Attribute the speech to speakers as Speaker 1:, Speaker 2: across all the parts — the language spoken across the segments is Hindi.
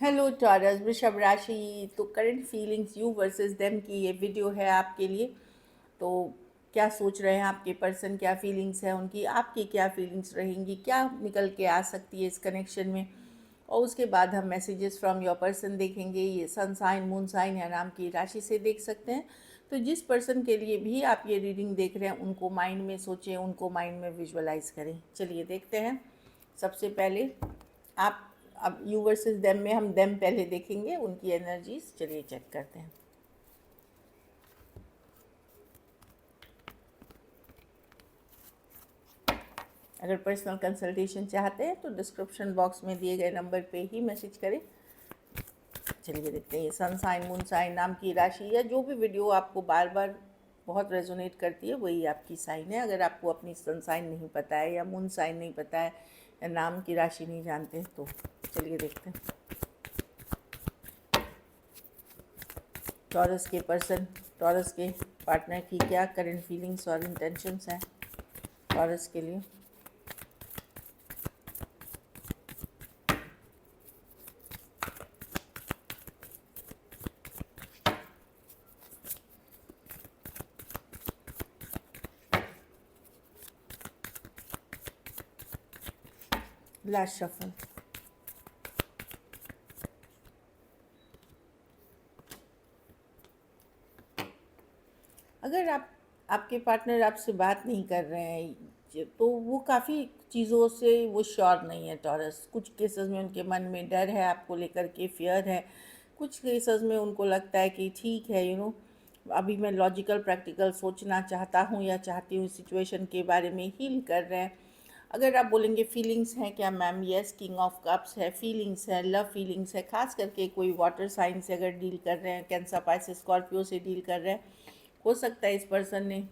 Speaker 1: हेलो टॉरस वृषभ राशि। तो current feelings you versus them की ये वीडियो है आपके लिए। तो क्या सोच रहे हैं आपके पर्सन, क्या फीलिंग्स है उनकी, आपकी क्या फीलिंग्स रहेंगी, क्या निकल के आ सकती है इस कनेक्शन में। और उसके बाद हम मैसेजेस फ्रॉम योर पर्सन देखेंगे। ये सन साइन, मून साइन या नाम की राशि से देख सकते हैं। तो जिस पर्सन के लिए भी आप ये रीडिंग देख रहे हैं उनको माइंड में सोचें, उनको माइंड में विजुअलाइज करें। चलिए देखते हैं। सबसे पहले आप, अब यू वर्सेस देम में हम देम पहले देखेंगे, उनकी एनर्जीज। चलिए चेक करते हैं। अगर पर्सनल कंसल्टेशन चाहते हैं तो डिस्क्रिप्शन बॉक्स में दिए गए नंबर पे ही मैसेज करें। चलिए देखते हैं। ये सन साइन, मून साइन, नाम की राशि या जो भी वीडियो आपको बार बार बहुत रेजोनेट करती है वही आपकी साइन है। अगर आपको अपनी सन साइन नहीं पता है या मून साइन नहीं पता है या नाम की राशि नहीं जानते तो चलिए देखते हैं। टॉरस के पर्सन, टॉरस के पार्टनर की क्या करंट फीलिंग्स और इंटेंशंस हैं टॉरस के लिए। Last shuffle. अगर आपके पार्टनर आपसे बात नहीं कर रहे हैं तो वो काफ़ी चीज़ों से वो श्योर नहीं है टॉरस। कुछ केसेस में उनके मन में डर है आपको लेकर के, फियर है। कुछ केसेस में उनको लगता है कि ठीक है, अभी मैं लॉजिकल प्रैक्टिकल सोचना चाहता हूँ या चाहती हूँ, सिचुएशन के बारे में हील कर रहे हैं। अगर आप बोलेंगे फीलिंग्स हैं क्या ma'am, yes, king of cups है, फीलिंग्स है, लव फीलिंग्स है। खास करके कोई वाटर साइन से अगर डील कर रहे हैं, कैंसर, पाइसेस, स्कॉर्पियो से डील कर रहे हैं, हो सकता है इस पर्सन ने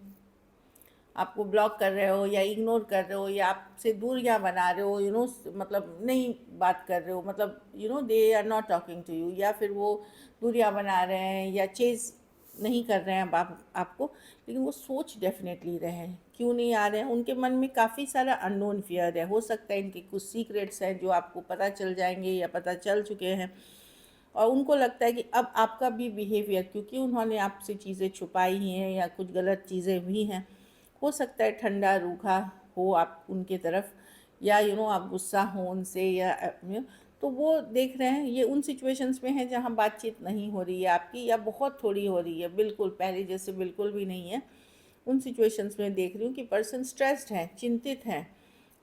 Speaker 1: आपको ब्लॉक कर रहे हो या इग्नोर कर रहे हो या आपसे दूरियां बना रहे हो, मतलब नहीं बात कर रहे हो, मतलब they are not talking to you, या फिर वो दूरियां बना रहे हैं या चेज नहीं कर रहे हैं आपको। लेकिन वो सोच डेफिनेटली रहे हैं। क्यों नहीं आ रहे हैं? उनके मन में काफ़ी सारा अननोन फियर है। हो सकता है इनके कुछ सीक्रेट्स हैं जो आपको पता चल जाएंगे या पता चल चुके हैं। और उनको लगता है कि अब आपका भी बिहेवियर, क्योंकि उन्होंने आपसे चीज़ें छुपाई ही हैं या कुछ गलत चीज़ें भी हैं, हो सकता है ठंडा रूखा हो आप उनके तरफ, या आप गुस्सा हो उनसे, या तो वो देख रहे हैं ये उन सिचुएशंस में है जहाँ बातचीत नहीं हो रही है आपकी, या बहुत थोड़ी हो रही है, बिल्कुल पहले जैसे बिल्कुल भी नहीं है। उन सिचुएशंस में देख रही हूँ कि पर्सन स्ट्रेस्ड हैं, चिंतित हैं।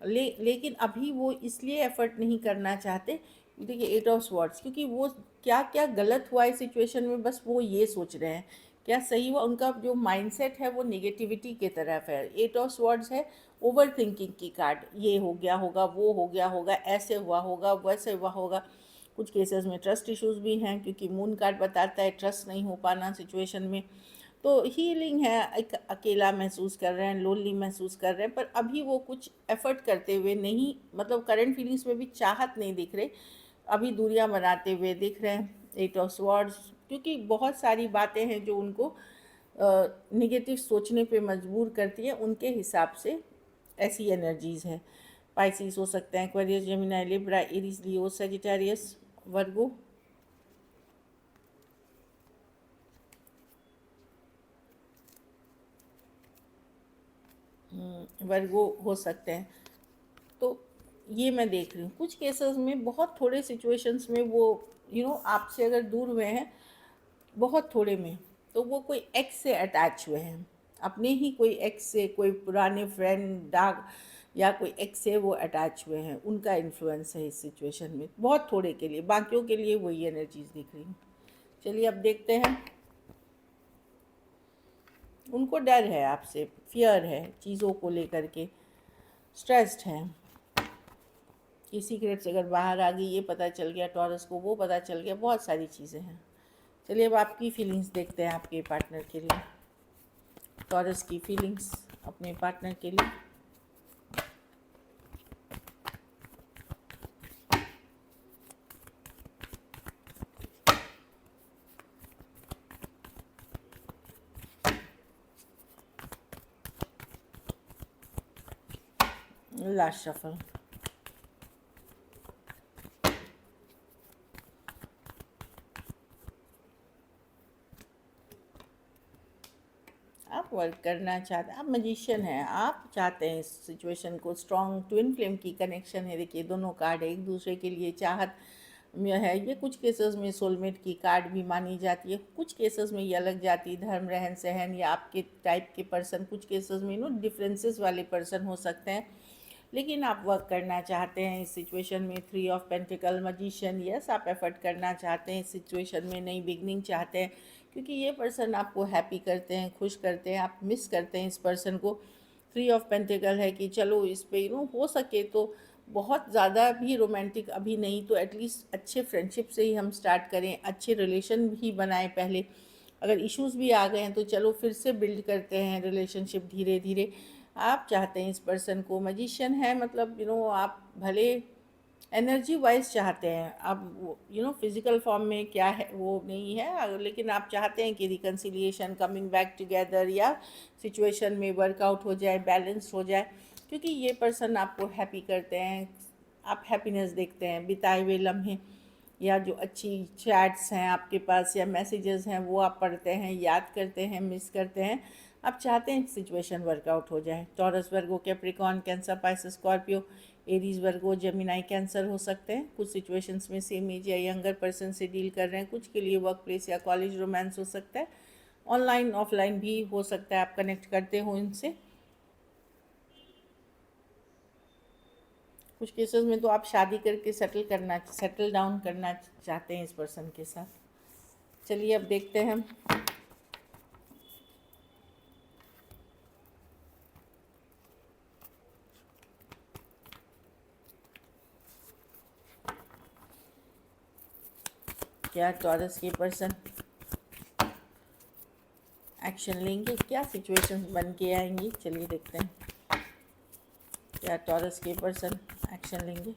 Speaker 1: लेकिन अभी वो इसलिए एफर्ट नहीं करना चाहते। देखिए, एट ऑफ स्वॉर्ड्स, क्योंकि वो क्या क्या गलत हुआ इस सिचुएशन में बस वो ये सोच रहे हैं, क्या सही हुआ। उनका जो माइंडसेट है वो नेगेटिविटी के तरफ है। एट ऑफ स्वॉर्ड्स है ओवर थिंकिंग की कार्ड। ये हो गया होगा, वो हो गया होगा, ऐसे हुआ होगा, वैसे हुआ होगा। कुछ केसेस में ट्रस्ट इश्यूज भी हैं, क्योंकि मून कार्ड बताता है ट्रस्ट नहीं हो पाना सिचुएशन में। तो हीलिंग है, एक अकेला महसूस कर रहे हैं, लोनली महसूस कर रहे हैं, पर अभी वो कुछ एफर्ट करते हुए नहीं, मतलब करंट फीलिंग्स में भी चाहत नहीं दिख रही। अभी दूरियां बनाते हुए दिख रहे हैं। एट ऑफ स्वॉर्ड्स, क्योंकि बहुत सारी बातें हैं जो उनको निगेटिव सोचने पे मजबूर करती हैं उनके हिसाब से। ऐसी एनर्जीज है। पाइसिस हो सकते हैं, एक्वेरियस, जेमिनी, लिब्रा, एरीज, लियो, सेजिटेरियस, वर्गो। वर्गो हो सकते हैं। तो ये मैं देख रही हूँ कुछ केसेस में, बहुत थोड़े सिचुएशंस में वो आपसे अगर दूर हुए हैं, बहुत थोड़े में, तो वो कोई एक्स से अटैच हुए हैं। अपने ही कोई एक्स से, कोई पुराने फ्रेंड डार्क या कोई एक्स से वो अटैच हुए हैं। उनका इन्फ्लुएंस है इस सिचुएशन में, बहुत थोड़े के लिए। बाकियों के लिए वही एनर्जीज दिख रही हूँ। चलिए अब देखते हैं। उनको डर है आपसे, फियर है चीज़ों को लेकर के, स्ट्रेस्ड है। ये सीक्रेट्स अगर बाहर आ गई, ये पता चल गया टॉरस को, वो पता चल गया, बहुत सारी चीज़ें हैं। चलिए अब आपकी फीलिंग्स देखते हैं आपके पार्टनर के लिए। टॉरस की फीलिंग्स अपने पार्टनर के लिए। Last shuffle. वर्क करना चाहते हैं, आप मैजिशियन हैं, आप चाहते हैं इस सिचुएशन को स्ट्रॉन्ग, ट्विन फ्लेम की कनेक्शन है, देखिए दोनों कार्ड है एक दूसरे के लिए चाहत में है। ये कुछ केसेस में सोलमेट की कार्ड भी मानी जाती है, कुछ केसेस में ये अलग जाति धर्म रहन सहन या आपके टाइप के पर्सन, कुछ केसेस में डिफरेंसेस वाले पर्सन हो सकते हैं, लेकिन आप वर्क करना चाहते हैं इस सिचुएशन में। 3 ऑफ पेंटिकल, मैजिशियन, यस आप एफर्ट करना चाहते हैं इस सिचुएशन में, नई बिगनिंग चाहते हैं, क्योंकि ये पर्सन आपको हैप्पी करते हैं, खुश करते हैं, आप मिस करते हैं इस पर्सन को। 3 ऑफ पेंटिकल है कि चलो इस पे हो सके तो बहुत ज़्यादा भी रोमांटिक अभी नहीं तो एटलीस्ट अच्छे फ्रेंडशिप से ही हम स्टार्ट करें, अच्छे रिलेशन भी बनाएं पहले। अगर इश्यूज़ भी आ गए हैं तो चलो फिर से बिल्ड करते हैं रिलेशनशिप धीरे धीरे। आप चाहते हैं इस पर्सन को, मैजिशियन है मतलब आप भले एनर्जी वाइज चाहते हैं, आप फिजिकल फॉर्म में क्या है वो नहीं है, लेकिन आप चाहते हैं कि रिकन्सिलिएशन, कमिंग बैक टुगेदर या सिचुएशन में वर्कआउट हो जाए, बैलेंस हो जाए, क्योंकि ये पर्सन आपको हैप्पी करते हैं, आप हैप्पीनेस देखते हैं, बिताए हुए लम्हे या जो अच्छी चैट्स हैं आपके पास या मैसेजेस हैं वो आप पढ़ते हैं, याद करते हैं, मिस करते हैं, आप चाहते हैं सिचुएशन वर्कआउट हो जाए। Taurus, Virgo, Capricorn, Cancer, Pisces, Scorpio, Aries, Virgo, Gemini, Cancer हो सकते हैं। कुछ सिचुएशंस में सेम एज या यंगर पर्सन से डील कर रहे हैं, कुछ के लिए वर्क प्लेस या कॉलेज रोमांस हो सकता है, ऑनलाइन ऑफलाइन भी हो सकता है, आप कनेक्ट करते हो इनसे। कुछ केसेस में तो आप शादी करके सेटल डाउन करना चाहते हैं इस पर्सन के साथ। चलिए अब देखते हैं हम क्या टॉरस के पर्सन एक्शन लेंगे, क्या सिचुएशन बन के आएंगी। चलिए देखते हैं क्या टॉरस के पर्सन एक्शन लेंगे।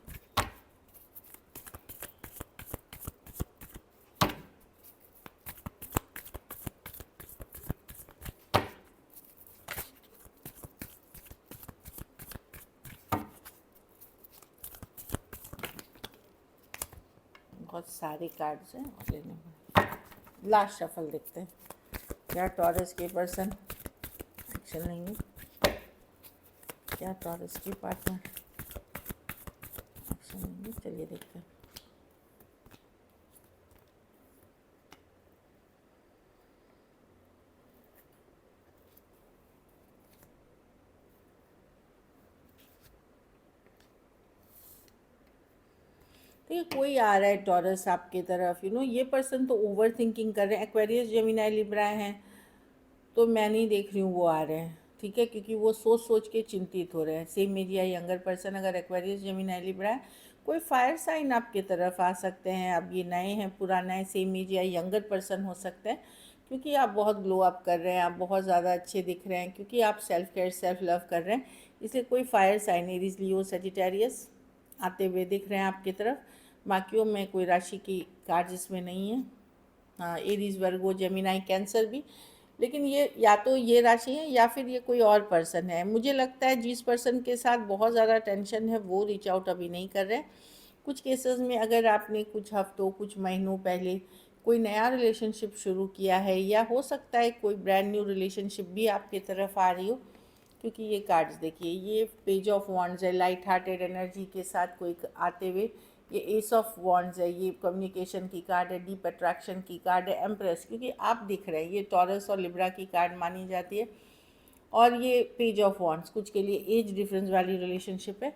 Speaker 1: बहुत सारे कार्ड्स हैं और लेने में, लास्ट शफल देखते हैं क्या टॉरस के पर्सन एक्शन लेंगे, क्या टॉरस के पार्टनर एक्शन लेंगे। चलिए देखते हैं। तो ये कोई आ रहा है टॉरस आपके तरफ, ये पर्सन तो ओवर थिंकिंग कर रहे हैं। एक्वेरियस, जेमिनी, लिब्रा हैं तो मैं नहीं देख रही हूँ वो आ रहे हैं, ठीक है, क्योंकि वो सोच सोच के चिंतित हो रहे हैं। सेम एज या यंगर पर्सन अगर एक्वेरियस, जेमिनी, लिब्रा है, कोई फायर साइन आपके तरफ आ सकते हैं। अब ये नए हैं पुराना है, सेम एज या यंगर पर्सन हो सकते हैं, क्योंकि आप बहुत ग्लो अप कर रहे हैं, आप बहुत ज़्यादा अच्छे दिख रहे हैं, क्योंकि आप सेल्फ केयर, सेल्फ लव कर रहे हैं, इसलिए कोई फायर साइन, एरीज, लियो, सजिटेरियस आते हुए दिख रहे हैं आपकी तरफ। बाकियों में कोई राशि की कार्ड इसमें नहीं है। हाँ, एरीज, वर्गो, जेमिनाई, कैंसर भी, लेकिन ये या तो ये राशि है या फिर ये कोई और पर्सन है। मुझे लगता है जिस पर्सन के साथ बहुत ज़्यादा टेंशन है वो रीच आउट अभी नहीं कर रहे हैं। कुछ केसेस में अगर आपने कुछ हफ्तों, कुछ महीनों पहले कोई नया रिलेशनशिप शुरू किया है, या हो सकता है कोई ब्रांड न्यू रिलेशनशिप भी आपकी तरफ आ रही हो, क्योंकि ये कार्ड्स देखिए, ये पेज ऑफ वॉन्ड्स है, लाइट हार्टेड एनर्जी के साथ कोई आते हुए। ये एस ऑफ वॉन्ड्स है, ये कम्युनिकेशन की कार्ड है, डीप अट्रैक्शन की कार्ड है, एम्प्रेस, क्योंकि आप दिख रहे हैं, ये टॉरस और लिब्रा की कार्ड मानी जाती है। और ये पेज ऑफ वॉन्ड्स कुछ के लिए एज डिफरेंस वाली रिलेशनशिप है।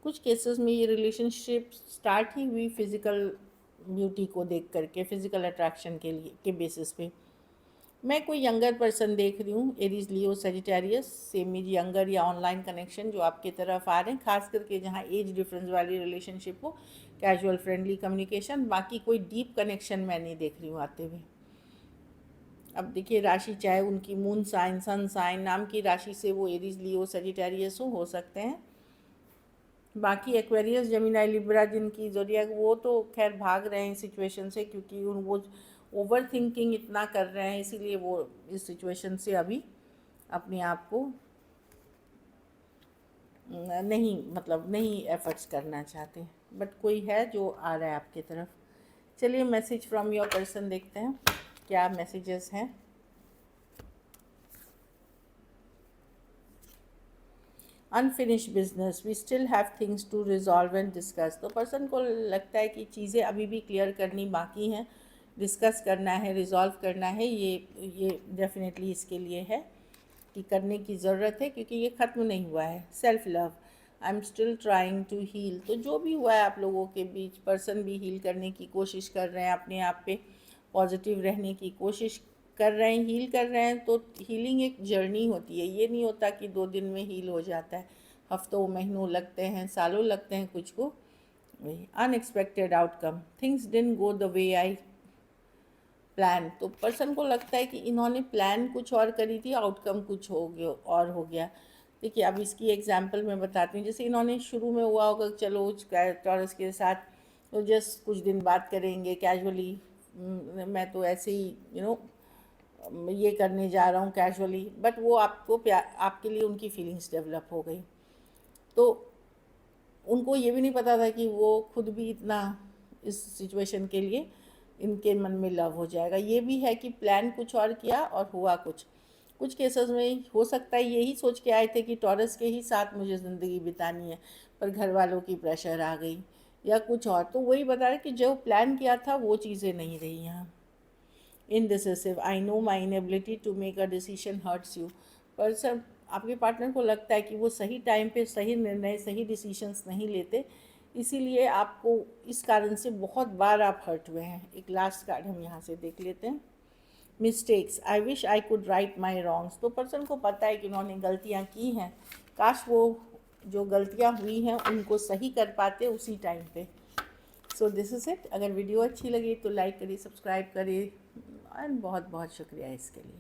Speaker 1: कुछ केसेस में ये रिलेशनशिप स्टार्ट ही हुई फिज़िकल ब्यूटी को देख करके, फिज़िकल अट्रैक्शन के लिए के बेसिस पे। मैं कोई यंगर पर्सन देख रही हूँ, एरीज, लियो, सेजिटेरियस, सेम एज, यंगर या ऑनलाइन कनेक्शन जो आपकी तरफ आ रहे हैं, खास करके जहाँ एज डिफरेंस वाली रिलेशनशिप हो, कैजुअल फ्रेंडली कम्युनिकेशन। बाकी कोई डीप कनेक्शन मैं नहीं देख रही हूँ आते हुए। अब देखिए राशि चाहे उनकी मून साइन, सन साइन, नाम की राशि से वो एरीज, लियो, सेजिटेरियस हो सकते हैं। बाकी एक्वेरियस, जेमिनी, लिब्रा जिनकी ज़ोडिएक, वो तो खैर भाग रहे हैं सिचुएशन से, क्योंकि वो ओवर थिंकिंग इतना कर रहे हैं, इसीलिए वो इस सिचुएशन से अभी अपने आप को नहीं, मतलब नहीं एफर्ट्स करना चाहते, बट कोई है जो आ रहा है आपकी तरफ। चलिए मैसेज फ्रॉम योर पर्सन देखते हैं क्या मैसेजेस हैं। Unfinished business, we still have things to resolve and discuss. तो पर्सन को लगता है कि चीज़ें अभी भी क्लियर करनी बाकी हैं, डिस्कस करना है, रिजॉल्व करना है। ये डेफिनेटली इसके लिए है कि करने की ज़रूरत है, क्योंकि ये ख़त्म नहीं हुआ है। Self love, I am still trying to heal. तो जो भी हुआ है आप लोगों के बीच, पर्सन भी हील करने की कोशिश कर रहे हैं, अपने आप पे पॉजिटिव रहने की कोशिश कर रहे हैं, हील कर रहे हैं। तो हीलिंग एक जर्नी होती है, ये नहीं होता कि 2 दिन में हील हो जाता है। हफ्तों महीनों लगते हैं, सालों लगते हैं कुछ को। Unexpected outcome, things didn't go the way I plan. तो पर्सन को लगता है कि इन्होंने प्लान कुछ और करी थी, आउटकम कुछ हो गया और हो गया। देखिए अब इसकी एग्जांपल मैं बताती हूँ। जैसे इन्होंने शुरू में हुआ होगा, चलो टॉरस के साथ तो जस्ट कुछ दिन बात करेंगे कैजुअली, मैं तो ऐसे ही ये करने जा रहा हूँ कैजुअली, बट वो आपको आपके लिए उनकी फीलिंग्स डेवलप हो गई। तो उनको ये भी नहीं पता था कि वो खुद भी इतना इस सिचुएशन के लिए इनके मन में लव हो जाएगा। ये भी है कि प्लान कुछ और किया और हुआ कुछ। कुछ केसेस में हो सकता है यही सोच के आए थे कि टॉरस के ही साथ मुझे ज़िंदगी बितानी है, पर घर वालों की प्रेशर आ गई या कुछ और। तो वही बता रहे कि जो प्लान किया था वो चीज़ें नहीं रही यहाँ। Indecisive, I know my inability to make a decision hurts you. पर सर आपके पार्टनर को लगता है कि वो सही टाइम पे सही निर्णय, सही डिसीजंस नहीं लेते, इसीलिए आपको इस कारण से बहुत बार आप हर्ट हुए हैं। एक लास्ट कार्ड हम यहाँ से देख लेते हैं। Mistakes, I wish I could write my wrongs. तो पर्सन को पता है कि उन्होंने गलतियाँ की हैं, काश वो जो गलतियाँ हुई हैं उनको सही कर पाते उसी टाइम पे। So this is it. अगर वीडियो अच्छी लगी तो लाइक करिए, सब्सक्राइब करिए, एंड बहुत बहुत शुक्रिया इसके लिए।